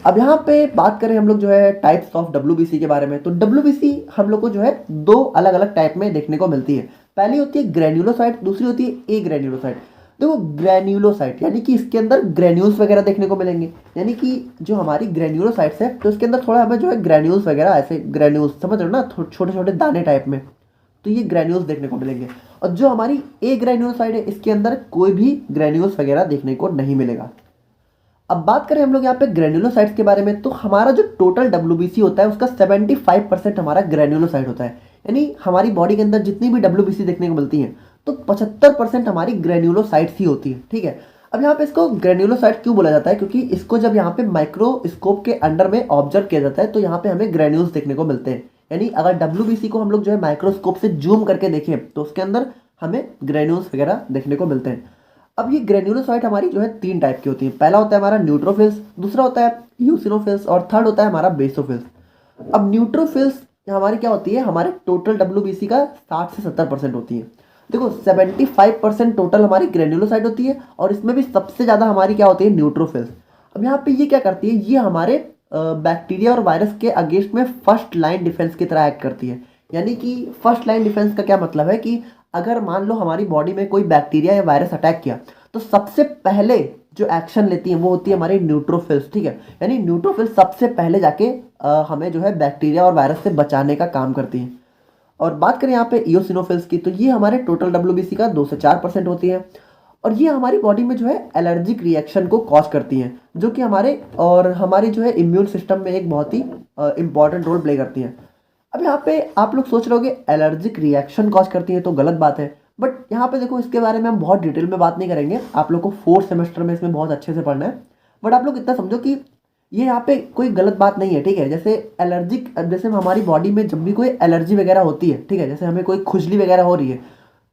अब यहाँ पे बात करें हम लोग जो है टाइप्स ऑफ WBC के बारे में, तो WBC हम लोग को जो है 2 अलग अलग टाइप में देखने को मिलती है। पहली होती है ग्रेन्युलोसाइट, दूसरी होती है ए ग्रेन्युलोसाइट। देखो ग्रेन्युलोसाइट यानी कि इसके अंदर ग्रेन्यूल्स वगैरह देखने को मिलेंगे, यानी कि जो हमारी ग्रेन्युलोसाइट्स है तो इसके अंदर थोड़ा हमें जो है ग्रेन्यूल्स वगैरह, ऐसे ग्रेन्यूल्स समझ रहे हो ना, छोटे छोटे दाने टाइप में, तो ये ग्रेन्यूल्स देखने को मिलेंगे। और जो हमारी ए ग्रेन्युलोसाइट है इसके अंदर कोई भी ग्रेन्यूल्स वगैरह देखने को नहीं मिलेगा। अब बात करें हम लोग यहाँ पे ग्रेन्युलोसाइट्स के बारे में, तो हमारा जो टोटल WBC होता है उसका 75% हमारा ग्रेन्युलोसाइट होता है, यानी हमारी बॉडी के अंदर जितनी भी WBC देखने को मिलती है तो 75% हमारी ग्रेन्युलोसाइट्स ही होती है, ठीक है। अब यहाँ पे इसको ग्रेन्युलोसाइट क्यों बोला जाता है, क्योंकि इसको जब यहाँ पे माइक्रोस्कोप के अंडर में ऑब्जर्व किया जाता है तो यहाँ पे हमें ग्रेन्यूल्स देखने को मिलते हैं। यानी अगर WBC को हम लोग जो है माइक्रोस्कोप से जूम करके देखें तो उसके अंदर हमें ग्रेन्यूल्स वगैरह देखने को मिलते हैं। अब ये ग्रेन्युलोसाइट हमारी जो है 3 टाइप की होती है। पहला होता है हमारा न्यूट्रोफिल्स, दूसरा होता है यूसिनोफिल्स और थर्ड होता है हमारा बेसोफिल्स। अब न्यूट्रोफिल्स हमारी क्या होती है, हमारे टोटल डब्ल्यूबीसी का 60 से 70% होती है। देखो 75% टोटल हमारी ग्रेन्युलोसाइट होती है और इसमें भी सबसे ज़्यादा हमारी क्या होती है, न्यूट्रोफिल्स। अब यहाँ पे ये क्या करती है, ये हमारे बैक्टीरिया और वायरस के अगेंस्ट में फर्स्ट लाइन डिफेंस की तरह एक्ट करती है। यानी कि फर्स्ट लाइन डिफेंस का क्या मतलब है कि अगर मान लो हमारी बॉडी में कोई बैक्टीरिया या वायरस अटैक किया तो सबसे पहले जो एक्शन लेती है वो होती है हमारी न्यूट्रोफिल्स, ठीक है। यानी न्यूट्रोफिल्स सबसे पहले जाके हमें जो है बैक्टीरिया और वायरस से बचाने का काम करती है। और बात करें यहाँ पे इयोसिनोफिल्स की, तो ये हमारे टोटल डब्ल्यूबीसी का 2 से 4% होती है और ये हमारी बॉडी में जो है एलर्जिक रिएक्शन को कॉज करती हैं, जो कि हमारे जो है इम्यून सिस्टम में एक बहुत ही इंपॉर्टेंट रोल प्ले करती हैं। अब यहाँ पे आप लोग सोच रहे होगे एलर्जिक रिएक्शन कॉज करती है तो गलत बात है, बट यहाँ पे देखो इसके बारे में हम बहुत डिटेल में बात नहीं करेंगे, आप लोग को 4th सेमेस्टर में इसमें बहुत अच्छे से पढ़ना है। बट आप लोग इतना समझो कि ये यहाँ पे कोई गलत बात नहीं है, ठीक है। जैसे जैसे हमारी बॉडी में जब भी कोई एलर्जी वगैरह होती है, ठीक है, जैसे हमें कोई खुजली वगैरह हो रही है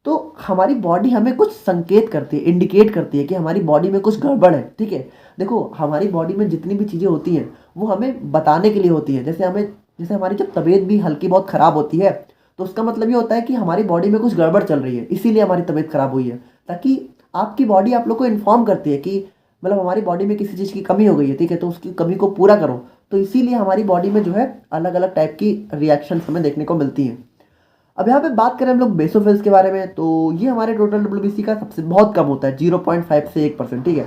तो हमारी बॉडी हमें कुछ संकेत करती है, इंडिकेट करती है कि हमारी बॉडी में कुछ गड़बड़ है, ठीक है। देखो हमारी बॉडी में जितनी भी चीज़ें होती हैं वो हमें बताने के लिए होती है। जैसे हमारी जब तबीयत भी हल्की बहुत ख़राब होती है तो उसका मतलब ये होता है कि हमारी बॉडी में कुछ गड़बड़ चल रही है, इसीलिए हमारी तबीयत ख़राब हुई है। ताकि आपकी बॉडी आप लोग को इन्फॉर्म करती है कि मतलब हमारी बॉडी में किसी चीज़ की कमी हो गई है, ठीक है, तो उसकी कमी को पूरा करो। तो इसीलिए हमारी बॉडी में जो है अलग अलग टाइप की रिएक्शन हमें देखने को मिलती हैं। अब यहाँ पे बात करें हम लोग बेसोफिल्स के बारे में, तो ये हमारे टोटल डब्ल्यूबीसी का सबसे बहुत कम होता है, 0.5 से 1%, ठीक है।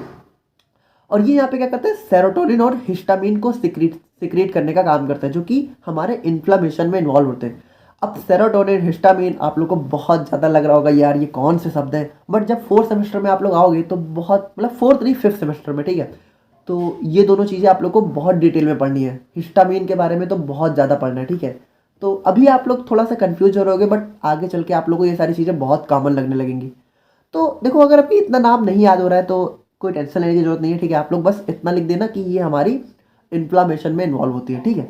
और ये यहाँ पे क्या करते हैं, सेरोटोनिन और हिस्टामिन को सिक्रीट करने का काम करते हैं, जो कि हमारे इन्फ्लामेशन में इन्वॉल्व होते हैं। अब सेरोटोनिन, हिस्टामिन आप लोग को बहुत ज़्यादा लग रहा होगा यार ये कौन से शब्द हैं, बट जब 4th सेमेस्टर में आप लोग आओगे तो बहुत मतलब 4th नहीं 5th सेमेस्टर में, ठीक है, तो ये दोनों चीज़ें आप लोग को बहुत डिटेल में पढ़नी है। हिस्टामिन के बारे में तो बहुत ज़्यादा पढ़ना है, ठीक है। तो अभी आप लोग थोड़ा सा कंफ्यूज हो रहे होगे, बट आगे चल के आप लोग को ये सारी चीज़ें बहुत कॉमन लगने लगेंगी। तो देखो अगर अभी इतना नाम नहीं याद हो रहा है तो कोई टेंशन लेने की जरूरत नहीं है, ठीक है। आप लोग बस इतना लिख देना कि ये हमारी इन्फ्लामेशन में इन्वॉल्व होती है, ठीक है।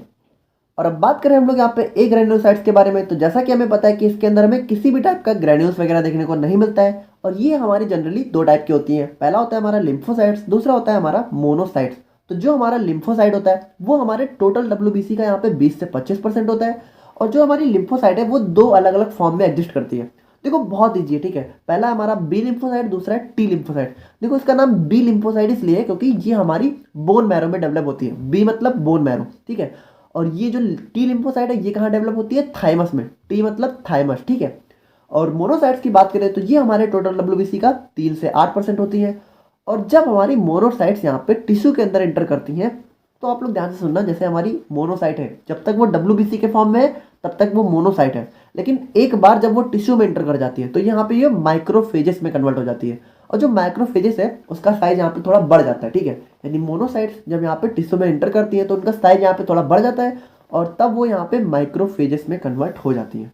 और अब बात करें हम लोग यहाँ पे ए ग्रेन्यूलोसाइट्स के बारे में, तो जैसा कि हमें पता है कि इसके अंदर हमें किसी भी टाइप का ग्रेन्यूल्स वगैरह देखने को नहीं मिलता है। और ये हमारी जनरली 2 टाइप की होती हैं। पहला होता है हमारा लिम्फोसाइट्स, दूसरा होता है हमारा मोनोसाइट्स। तो जो हमारा लिम्फोसाइट होता है वो हमारे टोटल डब्ल्यूबीसी का यहाँ पे 20 से 25% होता है। और जो हमारी लिम्फोसाइट है वो 2 अलग अलग फॉर्म में एग्जिस्ट करती है। देखो बहुत ईजी है, ठीक है। पहला हमारा बी लिम्फोसाइट, दूसरा है टी लिम्फोसाइट। देखो इसका नाम बी लिम्फोसाइट इसलिए है क्योंकि ये हमारी बोन मैरो में डेवलप होती है। बी मतलब बोन मैरो, ठीक है। और ये जो टी लिम्फोसाइट है ये कहाँ डेवलप होती है, थाइमस में। टी मतलब थाइमस, ठीक है। और मोनोसाइट्स की बात करें तो ये हमारे टोटल डब्ल्यूबीसी का 3 से 8% होती है। और जब हमारी मोनोसाइट्स यहाँ पे टिश्यू के अंदर एंटर करती हैं तो आप लोग ध्यान से सुनना, जैसे हमारी मोनोसाइट है जब तक वो डब्ल्यूबीसी के फॉर्म में है तब तक वो मोनोसाइट है, लेकिन एक बार जब वो टिश्यू में एंटर कर जाती है तो यहाँ पे ये माइक्रोफेजेस में कन्वर्ट हो जाती है। और जो माइक्रोफेजेस है उसका साइज यहाँ पे थोड़ा बढ़ जाता है, ठीक है। यानी मोनोसाइट्स जब यहाँ पे टिश्यू में एंटर करती है तो उनका साइज यहाँ पे थोड़ा बढ़ जाता है और तब वो यहाँ पे माइक्रोफेजेस में कन्वर्ट हो जाती है।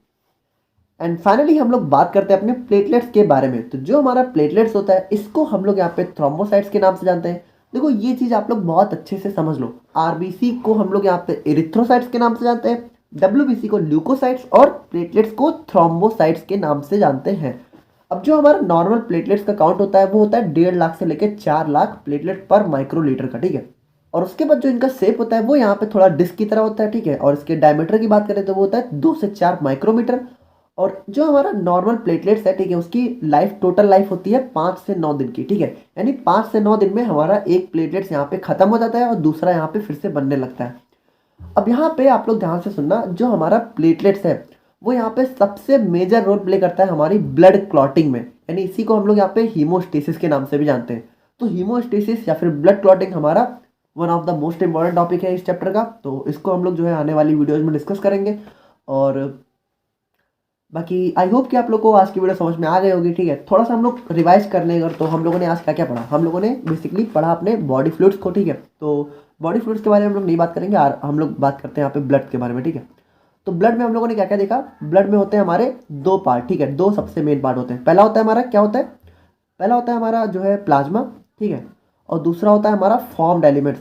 एंड फाइनली हम लोग बात करते हैं अपने प्लेटलेट्स के बारे में। तो जो हमारा प्लेटलेट्स होता है इसको हम लोग यहाँ पे थ्रोम्बोसाइट्स के नाम से जानते हैं। देखो ये चीज़ आप लोग बहुत अच्छे से समझ लो, आरबीसी को हम लोग यहाँ पे एरिथ्रोसाइट्स के नाम से जानते हैं, डब्ल्यूबीसी को ल्यूकोसाइट्स और प्लेटलेट्स को थ्रोम्बोसाइट्स के नाम से जानते हैं। अब जो हमारा नॉर्मल प्लेटलेट्स का काउंट होता है वो होता है 1.5 लाख से लेकर 4 लाख प्लेटलेट पर माइक्रोलीटर का, ठीक है। और उसके बाद जो इनका शेप होता है वो यहाँ पे थोड़ा डिस्क की तरह होता है, ठीक है। और इसके डायमीटर की बात करें तो वो होता है 2 से 4 माइक्रोमीटर। और जो हमारा नॉर्मल प्लेटलेट्स है, ठीक है, उसकी टोटल लाइफ होती है 5 से 9 दिन की, ठीक है। यानी 5 से 9 दिन में हमारा एक प्लेटलेट्स यहाँ पे खत्म हो जाता है और दूसरा यहाँ पे फिर से बनने लगता है। अब यहाँ पे आप लोग ध्यान से सुनना, जो हमारा प्लेटलेट्स है वो यहाँ पे सबसे मेजर रोल प्ले करता है हमारी ब्लड क्लॉटिंग में। यानी इसी को हम लोग यहाँ पे हीमोस्टेसिस के नाम से भी जानते हैं। तो हीमोस्टेसिस या फिर ब्लड क्लॉटिंग हमारा one of the most important topic है इस चैप्टर का। तो इसको हम लोग जो है आने वाली वीडियोज में डिस्कस करेंगे। और बाकी आई होप कि आप लोग को आज की वीडियो समझ में आ गई होगी, ठीक है। थोड़ा सा हम लोग रिवाइज करने अगर तो हम लोगों ने आज क्या क्या पढ़ा, हम लोगों ने बेसिकली पढ़ा अपने बॉडी फ्लूइड्स को, ठीक है। तो बॉडी फ्लूइड्स के बारे में हम लोग नहीं बात करेंगे, हम लोग बात करते हैं यहाँ पे ब्लड के बारे में, ठीक है। तो ब्लड में हम लोगों ने क्या क्या देखा, ब्लड में होते हैं हमारे 2 पार्ट, ठीक है। 2 सबसे मेन पार्ट होते हैं। पहला होता है हमारा क्या होता है, पहला होता है हमारा जो है प्लाज्मा, ठीक है। और दूसरा होता है हमारा फॉर्म्ड एलिमेंट्स।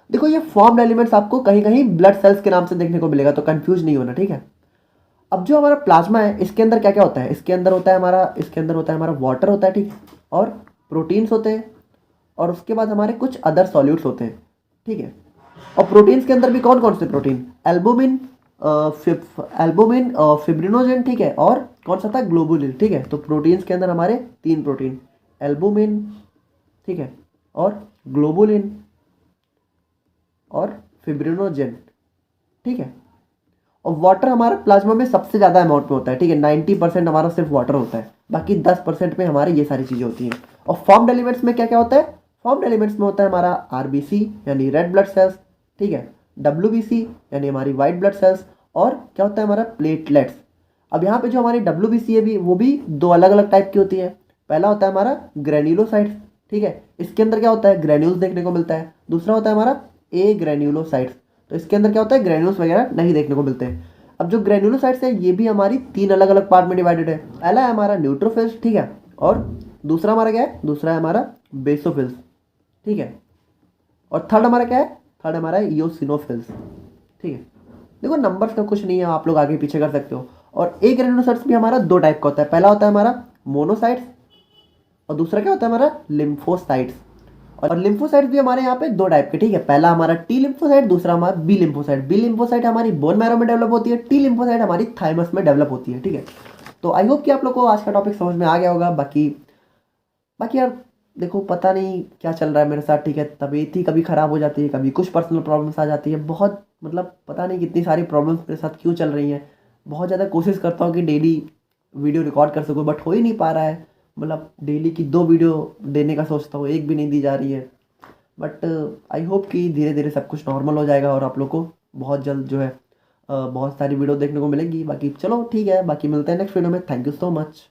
देखो ये फॉर्म्ड एलिमेंट्स आपको कहीं कहीं ब्लड सेल्स के नाम से देखने को मिलेगा, तो कंफ्यूज नहीं होना, ठीक है। अब जो हमारा प्लाज्मा है इसके अंदर क्या क्या होता है, इसके अंदर होता है हमारा वाटर होता है, ठीक है, और प्रोटीन्स होते हैं, और उसके बाद हमारे कुछ अदर सॉल्यूट्स होते हैं, ठीक है। और प्रोटीन्स के अंदर भी कौन कौन से प्रोटीन, एल्बुमिन, फिब्रिनोजेन, ठीक है, और कौन सा था, ग्लोबुलिन, ठीक है। तो प्रोटीन्स के अंदर हमारे 3 प्रोटीन, एल्बुमिन, ठीक है, और ग्लोबुलिन और फिब्रिनोजेन, ठीक है। और वाटर हमारा प्लाज्मा में सबसे ज़्यादा अमाउंट में होता है, ठीक है, 90% हमारा सिर्फ वाटर होता है, बाकी 10% में हमारे ये सारी चीज़ें होती हैं। और फॉर्म्ड एलिमेंट्स में क्या क्या होता है, फॉर्म्ड एलिमेंट्स में होता है हमारा आरबीसी यानी रेड ब्लड सेल्स, ठीक है, डब्ल्यूबीसी यानी हमारी वाइट ब्लड सेल्स, और क्या होता है हमारा प्लेटलेट्स। अब यहाँ पे जो हमारी डब्ल्यूबीसी है भी, वो भी 2 अलग अलग टाइप की होती है। पहला होता है हमारा ग्रेन्युलोसाइट्स, ठीक है, इसके अंदर क्या होता है, ग्रेन्यूल्स देखने को मिलता है। दूसरा होता है हमारा ए ग्रेन्युलोसाइट्स, तो इसके अंदर क्या होता है, ग्रेन्यूल्स वगैरह नहीं देखने को मिलते हैं। अब जो ग्रेन्युलोसाइट्स है ये भी हमारी 3 अलग अलग पार्ट में डिवाइडेड है। पहला है हमारा न्यूट्रोफिल्स, ठीक है, और दूसरा हमारा क्या है, दूसरा है हमारा बेसोफिल्स, ठीक है, और थर्ड हमारा क्या है, थर्ड हमारा है इयोसिनोफिल्स, ठीक है। देखो नंबर्स का कुछ नहीं है, आप लोग आगे पीछे कर सकते हो। और ए ग्रेन्युलोसाइट्स भी हमारा 2 टाइप का होता है। पहला होता है हमारा मोनोसाइट्स और दूसरा क्या होता है हमारा लिम्फोसाइट्स। और लिम्फोसाइट्स भी हमारे यहाँ पे 2 टाइप के, ठीक है, पहला हमारा टी लिम्फोसाइट, दूसरा हमारा बी लिम्फोसाइट। बी लिम्फोसाइट हमारी बोन मैरो में डेवलप होती है, टी लिम्फोसाइट हमारी थाइमस में डेवलप होती है, ठीक है। तो आई होप कि आप लोग को आज का टॉपिक समझ में आ गया होगा। बाकी यार देखो पता नहीं क्या चल रहा है मेरे साथ, ठीक है, तबीयत ही कभी ख़राब हो जाती है, कभी कुछ पर्सनल प्रॉब्लम्स आ जाती है, बहुत मतलब पता नहीं कितनी सारी प्रॉब्लम्स मेरे साथ क्यों चल रही हैं। बहुत ज़्यादा कोशिश करता हूँ कि डेली वीडियो रिकॉर्ड कर सकूँ, बट हो ही नहीं पा रहा है। मतलब डेली की 2 वीडियो देने का सोचता हूँ, 1 भी नहीं दी जा रही है। बट आई होप कि धीरे धीरे सब कुछ नॉर्मल हो जाएगा और आप लोग को बहुत जल्द जो है बहुत सारी वीडियो देखने को मिलेंगी। बाकी चलो ठीक है, बाकी मिलते हैं नेक्स्ट वीडियो में। Thank you so much.